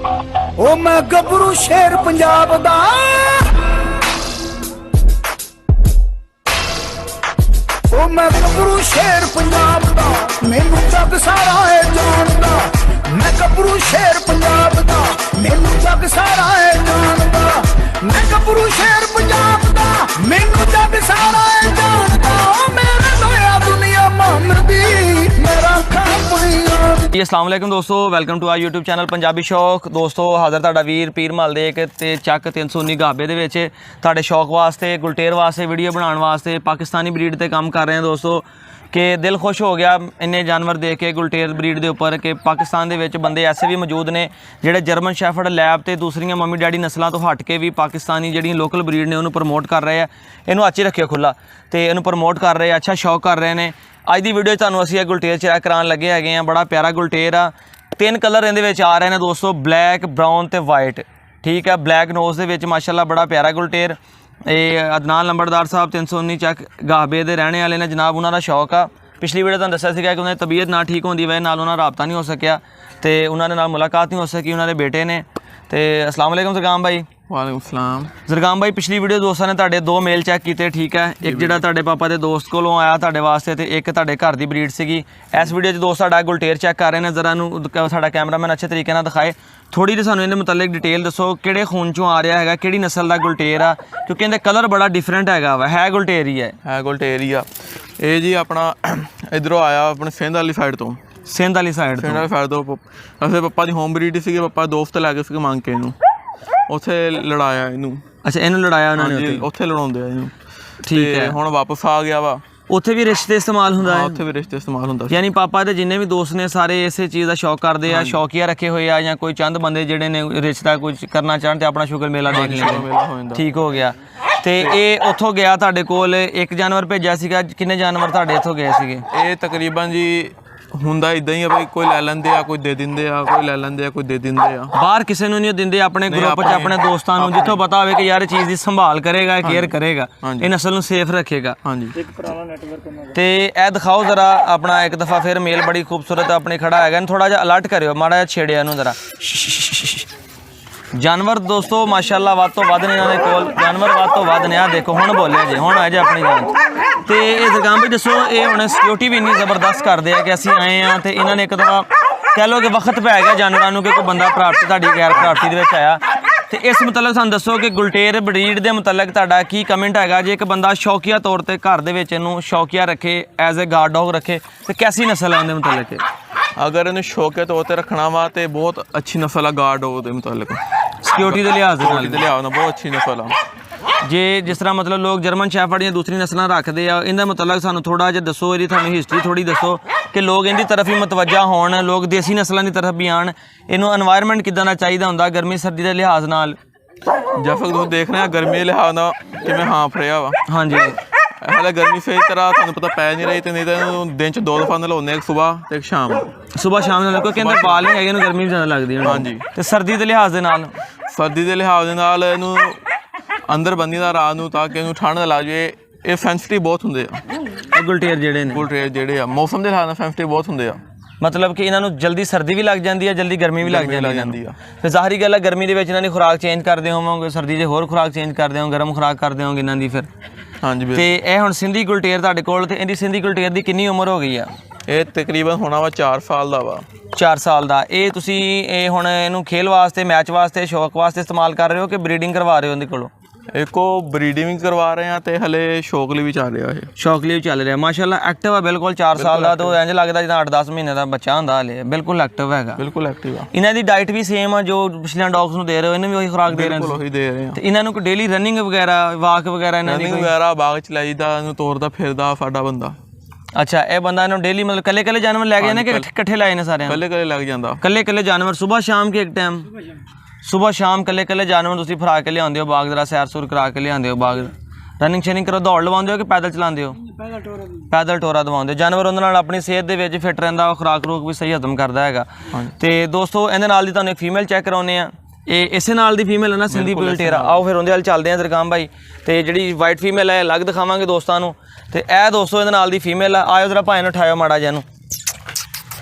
ओ मैं गबरू शेर पंजाब दा, ओ मैं गबरू शेर पंजाब दा, मैनू जग सारा है जानदा। मैं गबरू शेर पंजाब दा, मैनू जग सारा है जानदा। मैं गबरू शेर पंजाब दा, मैनू जग सारा है जानदा। ओ मेरे दोया दुनिया मानदी, मेरा खापड़िया। जी अस्सलाम वालेकुम दोस्तों, welcome to our YouTube channel Punjabi Shauq. दोस्तों हाज़र तुहाडा वीर पीर महल दे एक ते ਚੱਕ 319 गाबे दे विच तुहाडे शौक वास्ते गुलटेर वास्ते वीडियो बनाने वास्ते पाकिस्तानी ब्रीड ते काम कर रहे हैं दोस्तों। कि दिल खुश हो गया इन्ने जानवर देख के गुलटेर ब्रीड के उपर कि पाकिस्तान दे विच बंदे ऐसे भी मौजूद ने जिहड़े जर्मन शैफर्ड लैब ते दूसरियां मम्मी डैडी नस्लों तो हट के भी पाकिस्तानी जिहड़ियां लोकल ब्रीड ने उन्होंने प्रमोट कर रहे हैं। इन्हूं अच्छी रखियो खुला तो इन्हूं प्रमोट कर रहे हैं, अच्छा शौक कर रहे हैं। अज की वीडियो तुहानूं असीं गुलटेर चेक कराने लगे हैं। बड़ा प्यारा गुलटेर आ, 3 कलर इहदे विच आ रहे हैं दोस्तों, ब्लैक ब्राउन ते वाइट। ठीक है, ब्लैक नोज़ दे विच माशाअल्लाह बड़ा प्यारा गुलटेर। ये अदनान लंबड़दार साहब 319 ਚੱਕ गाबे दे रहने वाले ने जनाब, उन्होंने शौक आ। पिछली वीडियो तुहानूं दस्सिया सीगा कि उन्हें तबीयत ना ठीक होने की वजह नाल उन्हां राबता नहीं हो सकिया तो उन्होंने मुलाकात नहीं हो सकी उन्होंने बेटे ने। तो अस्सलाम वालेकुम ज़रगाम भाई। वालेकुम सलाम। ज़रगाम भाई पिछली वीडियो दोस्तों ने तुहाडे 2 मेल चैक किए, ठीक है, एक जिहड़ा तुहाडे पापा के दोस्त कोलों आया तुहाडे वास्ते ते एक तुहाडे घर की ब्रीड सीगी। इस वीडियो दोस्त साडा गुलटेर चैक कर रहे हैं, जरा नूं साडा कैमरामैन अच्छे तरीके नाल दिखाए। थोड़ी जी सानूं इहदे मुतल्लिक डिटेल दसो, किहड़े खून चों आ रहा है, किहड़ी नस्ल का गुलटेर आ, क्योंकि इहदा कलर बड़ा डिफरेंट है गुलटेर ही है गुलटेर ही आ। ये जी अपना इधरों आया अपने सिंध वाली साइड तो, सिंध वाली साइड तो वैसे पप्पा की होम ब्रीड सी, पप्पा दोस्त लैके सी मंग के इनू उत्थे लड़ाया इनू। अच्छा, इन्हूं लड़ाया उन्होंने उत्थे लड़ाउंदे आ इनू। ठीक है, हुण वापस आ गया वा। उत्थे भी रिश्ते इस्तेमाल हुंदा है, उत्थे भी रिश्ते इस्तेमाल हुंदा। यानी पापा दे जिन्ने भी दोस्त ने सारे इसे चीज़ का शौक करते हैं, शौकिया रखे हुए आ, या कोई चंद बंदे जिहड़े ने रिश्ता कुछ करना चाहन तो अपना शुगर मेला देख लेंगे। ठीक हो गया। तो ये उत्थों गया तुहाडे कोल एक जानवर भेजा सीगा, किन्ने जानवर तुहाडे इत्थों गए सीगे? ये तकरीबन जी हुंदा इदां ही आ भाई, कोई लै लैंदे आ, कोई दे दिंदे आ, कोई लै लैंदे आ, कोई दे दिंदे आ। बाहर किसी नूं नहीं दिंदे, अपने ग्रुप च अपने दोस्तां नूं जिੱਥੋਂ पता होवे कि यार ये चीज़ की संभाल करेगा, केयर करेगा, ये नस्ल नूं सेफ रखेगा। हाँ जी, तो यह दिखाओ जरा अपना एक दफ़ा फिर मेल बड़ी खूबसूरत अपनी खड़ा है, थोड़ा जिहा अलर्ट करियो, माड़ा जिहा छेड़िया इहनूं जरा। जानवर दोस्तों माशाअल्लाह वध तो वध ने इन्हां दे कोल, जानवर वध तो वध ने। आ देखो हुण बोलिया जी, हुण आ जे अपनी जान। तो ये ज़रगाम भी दसो, ये हुण सिक्योरिटी भी इन्नी ज़बरदस्त करते हैं कि असीं आए हैं तो इन्होंने एक दफ़ा कह लो कि वक्त पै गया जानवरों को, कोई बंदा प्राप्ति तुहाडी गैर प्राप्ति दे विच आया। तो इस मुतलक सानूं दसो कि गुलटेर ब्रीड के मुतलक तुहाडा की कमेंट है, जे एक बंदा शौकिया तौर पर घर दे विच इहनूं शौकिया रखे, एज ए गार्ड डॉग रखे, तो कैसी नस्ल है उहदे मुतलक? अगर इन्हें शौकिया तौर पर रखना वा तो बहुत अच्छी नस्ल आ गार्ड डॉग दे मुतलक, सिक्योरिटी के लिहाज लिहाज बहुत अच्छी नस्ल आ। जे जिस तरह मतलब लोग जर्मन शैफर्ड या दूसरी नस्लां रखते हैं, इनका मुतलक सानूं थोड़ा जिहा दसो, इहदी तुहानूं हिस्टरी थोड़ी दसो कि लोग इहदी तरफ ही मतवजा होण, लोग देसी नस्लों की तरफ भी आण। इहनूं एनवायरनमेंट किदां दा चाहीदा हुंदा गर्मी सर्दी के लिहाज नाल? जैसा तुम देख रहे हैं गर्मी के लिहाज नाल किवें हाँफ रहा वा। हाँ जी, हाले गर्मी सही तरह तुहानूं पता पै नहीं रही, तो नहीं तो दिन च 2 दफ़ा नलाउने, एक सुबह तो एक शाम। सुबह शाम नल क्योंकि अंदर बाल नहीं है, इहनूं गर्मी भी ज़्यादा लगदी है। हाँ जी। तो सर्दी के लिहाज दे नाल? सर्दी के लिहाज नाल इहनूं अंदर बन्नी दा रात नूं ताकि इहनूं ठंड ना लग जाए। ये सेंसिटिव बहुत हुंदे आ गुलटेर जिहड़े ने, गुलटेर जिहड़े आ मौसम के लिहाज नाल सेंसिटिव बहुत हुंदे आ। मतलब कि इन्हों जल्दी सर्दी भी लग जाती है, जल्दी गर्मी भी लग जाती है। फिर ज़ाहिरी गल है गर्मी के इन्होंने खुराक चेंज करते होवोगे, सर्दी से होर खुराक चेंज करते हो, गर्म खुराक करते होगे इन्हों की फिर। हाँ जी। तो यह हुण सिंधी गुलटेर तुहाडे कोल, ते इहदी सिंधी गुलटेर की कितनी उम्र हो गई है? ये तकरीबन होना वा 4 साल का वा। 4 साल का। ये तुसीं हुण इहनूं खेल वास्ते, मैच वास्ते, शौक वास्ते इस्तेमाल कर रहे हो कि ब्रीडिंग करवा रहे हो उहदे कोलों? एक को ब्रीडिंग भी करवा रहे हैं तो हले शौक लिए भी चल रहा है। शौक लिए चल रहा माशाअल्लाह, एक्टिव है बिल्कुल। 4 साल का तो इंज लगता जिदा 8-10 महीने का बच्चा होंदा, हले बिल्कुल एक्टिव है, बिल्कुल एक्टिव है। इन्हां दी डाइट भी सेम है जो पिछले डॉग्स नूं दे रहे हो, इन्हें भी वही खुराक दे रहे हैं? वही दे रहे हैं। तो इन्हां नूं डेली रनिंग वगैरह, वाक वगैरह, रनिंग वगैरह बाग च लाईदा, तोरदा फिरदा साडा बंदा। अच्छा, ये बंदा इन्हों डेली मतलब कल्ले जानवर लैके जाने कि इकट्ठे लाए ने सारे? कल्ले लग जाता। कल्ले जानवर सुबह शाम के एक टाइम? सुबह शाम कल्ले जानवर तुसीं फरा के लियाते हो बाग, जरा सैर सूर करा के लियाते हो बाग? रनिंग शनिंग करो, दौड़ लवाते हो कि पैदल चलाते हो? पैदल टोरा दवाते हो। जानवर उहदे नाल अपनी सेहत दे विच फिट रहिंदा, खुराक खुरूक भी सही हजम करदा हैगा। तो दोस्तों इहदे नाल दी तुहानूं एक फीमेल चैक कराउने आ, ये इस नाल दी फीमेल है ना सिंधी गुलटेर। आओ फिर उहदे हल चलदे आ ज़रगाम भाई। तो जिहड़ी वाइट फीमेल है अलग दिखावांगे दोस्तां नूं। ते ए दोस्तों इहदे नाल दी फीमेल है, आयो जरा भाई नूं उठायो माड़ा जिहा नूं।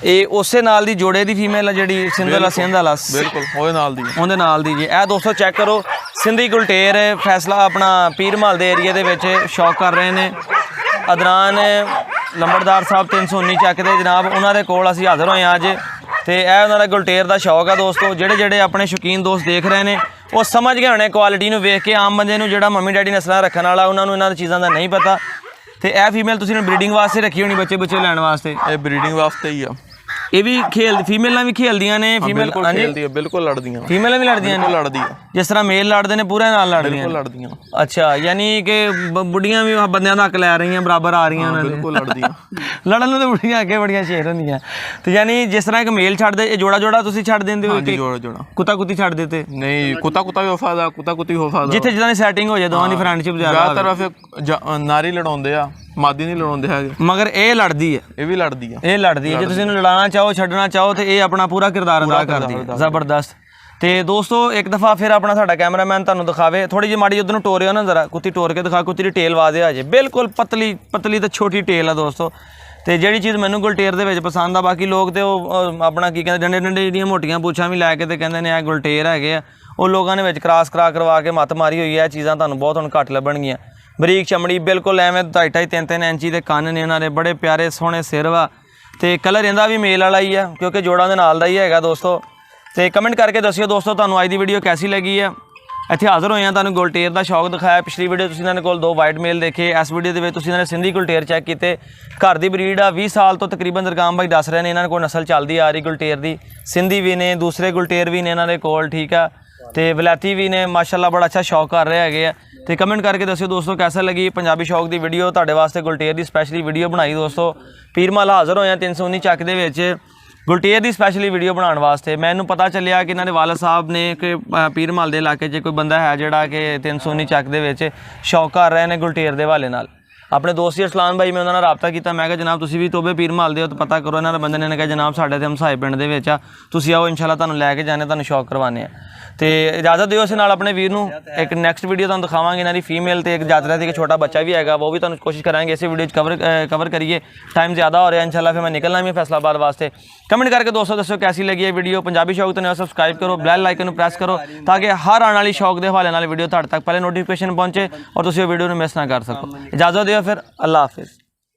ਇਹ ਉਸੇ ਨਾਲ ਦੀ ਜੋੜੇ ਦੀ ਫੀਮੇਲ ਆ ਜਿਹੜੀ ਸਿੰਧ ਵਾਲਾ ਬਿਲकुल ਉਹਦੇ ਨਾਲ ਦੀ ਉਹਦੇ ਨਾਲ ਦੀ ਜੀ। ਇਹ ਦੋਸਤੋ ਚੈੱਕ ਕਰੋ, ਸਿੰਧੀ ਗੁਲਟੇਰ ਫੈਸਲਾ ਆਪਣਾ ਪੀਰ ਮਹੱਲ ਦੇ ਏਰੀਏ ਦੇ ਵਿੱਚ ਸ਼ੌਕ ਕਰ ਰਹੇ ਨੇ। ਅਦਨਾਨ ਲੰਬੜਦਾਰ ਸਾਹਿਬ 319 ਚੱਕ ਦੇ ਜਨਾਬ, ਉਹਨਾਂ ਦੇ ਕੋਲ ਅਸੀਂ ਹਾਜ਼ਰ ਹੋਏ ਹਾਂ ਅੱਜ। ਤੇ ਇਹ ਉਹਨਾਂ ਦਾ ਗੁਲਟੇਰ ਦਾ ਸ਼ੌਕ ਆ ਦੋਸਤੋ। ਜਿਹੜੇ ਆਪਣੇ ਸ਼ੌਕੀਨ ਦੋਸਤ ਦੇਖ ਰਹੇ ਨੇ ਉਹ ਸਮਝ ਗਏ ਹੋਣੇ ਕੁਆਲਿਟੀ ਨੂੰ ਵੇਖ ਕੇ। ਆਮ ਬੰਦੇ ਨੂੰ ਜਿਹੜਾ ਮੰਮੀ ਡੈਡੀ ਨਸਲਾਂ ਰੱਖਣ ਵਾਲਾ ਉਹਨਾਂ ਨੂੰ ਇਹਨਾਂ ਦੀ ਚੀਜ਼ਾਂ ਦਾ ਨਹੀਂ ਪਤਾ। ਤੇ ਇਹ ਫੀਮੇਲ ਤੁਸੀਂ ਨੇ ਬਰੀਡਿੰਗ ਵਾਸਤੇ ਰੱਖੀ ਹੋਣੀ, ਬੱਚੇ ਲੈਣ ਵਾਸਤੇ? ਇਹ ਬਰੀਡਿੰਗ ਵਾਸਤੇ ਹੀ ਆ। ਇਹ ਵੀ ਫੀਮੇਲਾਂ ਵੀ ਖੇਲਦੀਆਂ ਨੇ? ਫੀਮੇਲ ਖੇਲਦੀ ਆ, ਬਿਲਕੁਲ ਲੜਦੀਆਂ। ਫੀਮੇਲਾਂ ਵੀ ਲੜਦੀਆਂ ਨੇ? ਲੜਦੀਆਂ ਜਿਸ ਤਰ੍ਹਾਂ ਮੇਲ ਲੜਦੇ ਨੇ ਪੂਰੇ ਨਾਲ ਲੜਦੀਆਂ? ਲੜਦੀਆਂ। ਅੱਛਾ, ਯਾਨੀ ਕਿ ਬੁੱਢੀਆਂ ਵੀ ਬੰਦਿਆਂ ਦਾ ਹੱਕ ਲੈ ਰਹੀਆਂ, ਬਰਾਬਰ ਆ ਰਹੀਆਂ ਉਹਨਾਂ ਦੇ? ਬਿਲਕੁਲ ਲੜਦੀਆਂ। ਲੜਨ ਨੂੰ ਤਾਂ ਬੁੱਢੀਆਂ ਅੱਗੇ ਬੜੀਆਂ ਸ਼ੇਰ ਹੁੰਦੀਆਂ। ਤੇ ਯਾਨੀ ਜਿਸ ਤਰ੍ਹਾਂ ਇੱਕ ਮੇਲ ਛੱਡਦੇ, ਇਹ ਜੋੜਾ ਤੁਸੀਂ ਛੱਡ ਦਿੰਦੇ ਹੋ? ਜੋੜਾ ਕੁੱਤੀ ਛੱਡ ਦਿੱਤੇ? ਨਹੀਂ, ਕੁੱਤਾ ਵੀ ਵਫਾਦਾਰ, ਕੁੱਤੀ ਵਫਾਦਾਰ। ਜਿੱਥੇ ਜਿੱਦਾਂ ਦੀ ਸੈਟਿੰਗ ਹੋ ਜਾਏ ਦੋਵਾਂ ਦੀ ਫਰੈਂਡਸ਼ਿਪ ਜ਼ਿਆਦਾਤਰ ਫਿਰ ਨਾਰੀ ਲੜਾਉਂਦੇ ਆ, ਮਾਦੀ ਨਹੀਂ ਲੜਾਉਂਦੇ ਹੈਗੇ। ਮਗਰ ਇਹ ਲੜਦੀ ਹੈ? ਇਹ ਵੀ ਲੜਦੀ ਆ। ਇਹ ਲੜਦੀ ਹੈ। ਜੇ ਤੁਸੀਂ ਇਹਨੂੰ ਲੜਾਉਣਾ ਚਾਹੋ, ਛੱਡਣਾ ਚਾਹੋ, ਤੇ ਇਹ ਆਪਣਾ ਪੂਰਾ ਕਿਰਦਾਰ ਅਦਾ ਕਰਦੀ ਹੈ। ਜ਼ਬਰਦਸਤ। ਤੇ ਦੋਸਤੋ ਇੱਕ ਦਫਾ ਫਿਰ ਆਪਣਾ ਸਾਡਾ ਕੈਮਰਾਮੈਨ ਤੁਹਾਨੂੰ ਦਿਖਾਵੇ, ਥੋੜੀ ਜਿਹੀ ਮਾੜੀ ਉਧਰ ਨੂੰ ਟੋਰਿਓ ਨਾ ਜ਼ਰਾ, ਕੁੱਤੀ ਟੋਰ ਕੇ ਦਿਖਾ। ਕੁੱਤੀ ਦੀ ਟੇਲ ਵਾਜ਼ਿਆ ਜੇ, ਬਿਲਕੁਲ ਪਤਲੀ ਤੇ ਛੋਟੀ ਟੇਲ ਆ ਦੋਸਤੋ। ਤੇ ਜਿਹੜੀ ਚੀਜ਼ ਮੈਨੂੰ ਗੁਲਟੇਰ ਦੇ ਵਿੱਚ ਪਸੰਦ ਆ, ਬਾਕੀ ਲੋਕ ਤੇ ਉਹ ਆਪਣਾ ਕੀ ਕਹਿੰਦੇ ਡੰਡੇ ਜਿਹੜੀਆਂ ਮੋਟੀਆਂ ਪੁੱਛਾਂ ਵੀ ਲੈ ਕੇ ਤੇ ਕਹਿੰਦੇ ਨੇ ਇਹ ਗੁਲਟੇਰ ਹੈਗੇ ਆ। ਉਹ ਲੋਕਾਂ ਨੇ ਵਿੱਚ ਕਰਾਸ ਕਰਵਾ ਕੇ ਮੱਤ ਮਾਰੀ ਹੋਈ ਹੈ। ਇਹ ਚੀਜ਼ਾਂ ਤੁਹਾਨੂੰ ਬਹੁਤ ਹੁਣ ਘੱਟ ਲੱਭਣਗੀਆਂ। ਬਰੀਕ ਚਮੜੀ, ਬਿਲਕੁਲ ਐਵੇਂ 2.5 3 ਇੰਚੀ ਦੇ ਕੰਨ ਨੇ ਉਹਨਾਂ ਦੇ, ਬੜੇ ਪਿਆਰੇ ਸੋਹਣੇ ਸਿਰ ਵਾ। ਤੇ ਕਲਰ ਇਹਦਾ ਵੀ ਮੇਲ ਵਾਲਾ ਹੀ ਆ, ਕਿਉਂਕਿ ਜੋੜਾਂ ਦੇ ਨਾਲ ਦਾ ਹੀ ਹੈਗਾ ਦੋਸਤੋ। ਤੇ ਕਮੈਂਟ ਕਰਕੇ ਦੱਸਿਓ ਦੋਸਤੋ ਤੁਹਾਨੂੰ ਅੱਜ ਦੀ ਵੀਡੀਓ ਕੈਸੀ ਲੱਗੀ ਆ। ਇੱਥੇ ਹਾਜ਼ਰ ਹੋਏ ਆ, ਤੁਹਾਨੂੰ ਗੁਲਟੇਰ ਦਾ ਸ਼ੌਕ ਦਿਖਾਇਆ। ਪਿਛਲੀ ਵੀਡੀਓ ਤੁਸੀਂ ਇਹਨਾਂ ਕੋਲ 2 ਵਾਈਟ ਮੇਲ ਦੇਖੇ। ਇਸ ਵੀਡੀਓ ਦੇ ਵਿੱਚ ਤੁਸੀਂ ਇਹਨਾਂ ਨੇ ਸਿੰਧੀ ਗੁਲਟੇਰ ਚੈੱਕ ਕੀਤੇ। ਘਰ ਦੀ ਬਰੀਡ ਆ, 20 ਸਾਲ ਤੋਂ ਤਕਰੀਬਨ ਦਰਗਾਮ ਬਾਈ ਦੱਸ ਰਹੇ ਨੇ ਇਹਨਾਂ ਕੋਲ ਨਸਲ ਚੱਲਦੀ ਆ ਰਹੀ ਗੁਲਟੇਰ ਦੀ। ਸਿੰਧੀ ਵੀ ਨੇ, ਦੂਸਰੇ ਗੁਲਟੇਰ ਵੀ ਨੇ ਇਹਨਾਂ ਦੇ ਕੋਲ, ਠੀਕ ਆ। ਤੇ ਵਲੈਤੀ ਵੀ ਨੇ, ਮਾਸ਼ਾਅੱਲਾ ਬੜਾ ਅੱਛਾ ਸ਼ੌਕ ਕਰ ਰਹੇ ਹੈਗੇ ਆ। ਤੇ ਕਮੈਂਟ ਕਰਕੇ ਦੱਸਿਓ ਦੋਸਤੋ ਕੈਸਾ ਲੱਗੀ ਪੰਜਾਬੀ ਸ਼ੌਕ ਦੀ ਵੀਡੀਓ। ਤੁਹਾਡੇ ਵਾਸਤੇ ਗੁਲਟੇਰ ਦੀ ਸਪੈਸ਼ਲੀ ਵੀਡੀਓ ਬਣਾਈ ਦੋਸਤੋ। ਪੀਰ ਮਹੱਲ ਹਾਜ਼ਰ ਹੋਏ ਆ 319 ਚੱਕ ਦੇ ਵਿੱਚ ਗੁਲਟੇਰ ਦੀ ਸਪੈਸ਼ਲੀ ਵੀਡੀਓ ਬਣਾਉਣ ਵਾਸਤੇ। ਮੈਨੂੰ ਪਤਾ ਚੱਲਿਆ ਕਿ ਇਹਨਾਂ ਦੇ ਵਾਲਦ ਸਾਹਿਬ ਨੇ ਕਿ ਪੀਰ ਮਹੱਲ ਦੇ ਇਲਾਕੇ 'ਚ ਕੋਈ ਬੰਦਾ ਹੈ ਜਿਹੜਾ ਕਿ 319 ਚੱਕ ਦੇ ਵਿੱਚ ਸ਼ੌਕ ਕਰ ਰਹੇ ਨੇ ਗੁਲਟੇਰ ਦੇ ਹਵਾਲੇ ਨਾਲ। ਆਪਣੇ ਦੋਸਤ ਅਰਸਲਾਨ ਭਾਈ, ਮੈਂ ਉਹਨਾਂ ਨਾਲ ਰਾਬਤਾ ਕੀਤਾ। ਮੈਂ ਕਿਹਾ ਜਨਾਬ ਤੁਸੀਂ ਵੀ ਤੋਬੇ ਪੀਰ ਮਹੱਲ ਦੇ ਹੋ ਤਾਂ ਪਤਾ ਕਰੋ। ਇਹਨਾਂ ਦੇ ਬੰਦੇ ਨੇ ਕਿਹਾ ਜਨਾਬ ਸਾਡੇ ਤੇ ਹਮਸਾਏ ਪਿੰਡ ਦੇ ਵਿੱਚ ਆ, ਤੁਸੀਂ ਆਓ ਇਨਸ਼ਾਅੱਲਾ ਤੁਹਾਨੂੰ ਲੈ ਕੇ ਜਾਣੇ, ਤੁਹਾਨੂੰ ਸ਼ੌਕ ਕਰਵਾਉਂਦੇ ਆ। ਤੇ ਇਜਾਜ਼ਤ ਦਿਓ ਇਸ ਨਾਲ ਆਪਣੇ ਵੀਰ ਨੂੰ। ਇੱਕ ਨੈਕਸਟ ਵੀਡੀਓ ਤੁਹਾਨੂੰ ਦਿਖਾਵਾਂਗੇ ਇਹਨਾਂ ਦੀ ਫੀਮੇਲ ਤੇ ਇੱਕ ਜਾਤਰਾ ਦੀ ਇੱਕ ਛੋਟਾ ਬੱਚਾ ਵੀ ਹੈਗਾ, ਉਹ ਵੀ ਤੁਹਾਨੂੰ ਕੋਸ਼ਿਸ਼ ਕਰਾਂਗੇ ਇਸੇ ਵੀਡੀਓ 'ਚ ਕਵਰ ਕਰੀਏ। ਟਾਈਮ ਜ਼ਿਆਦਾ ਹੋ ਰਿਹਾ ਇਨਸ਼ਾਅੱਲਾ, ਫਿਰ ਮੈਂ ਨਿਕਲਣਾ ਵੀ ਫੈਸਲਾਬਾਦ ਵਾਸਤੇ। ਕਮੈਂਟ ਕਰਕੇ ਦੋਸਤੋ ਦੱਸੋ ਕੈਸੀ ਲੱਗੀ ਇਹ ਵੀਡੀਓ। ਪੰਜਾਬੀ ਸ਼ੌਕ ਤੋਂ ਸਬਸਕ੍ਰਾਈਬ ਕਰੋ, ਬੈਲ ਆਈਕਨ ਨੂੰ ਪ੍ਰੈਸ ਕਰੋ ਤਾਂ ਕਿ ਹਰ ਆਉਣ ਵਾਲੀ ਸ਼ੌਕ ਦੇ ਹਵਾਲੇ ਨਾਲ ਵੀਡੀਓ ਤੁਹਾਡੇ ਤੱਕ ਪਹਿਲੇ ਨੋਟੀਫਿਕੇਸ਼ਨ ਪਹੁੰਚੇ ਔਰ ਤੁਸੀਂ ਉਹ ਵੀਡੀਓ ਨੂੰ ਮਿਸ ਨਾ ਕਰ ਸਕੋ। ਇਜਾਜ਼ਤ ਦਿਓ ਫਿਰ, ਅੱਲਾ ਹਾਫਿਜ਼।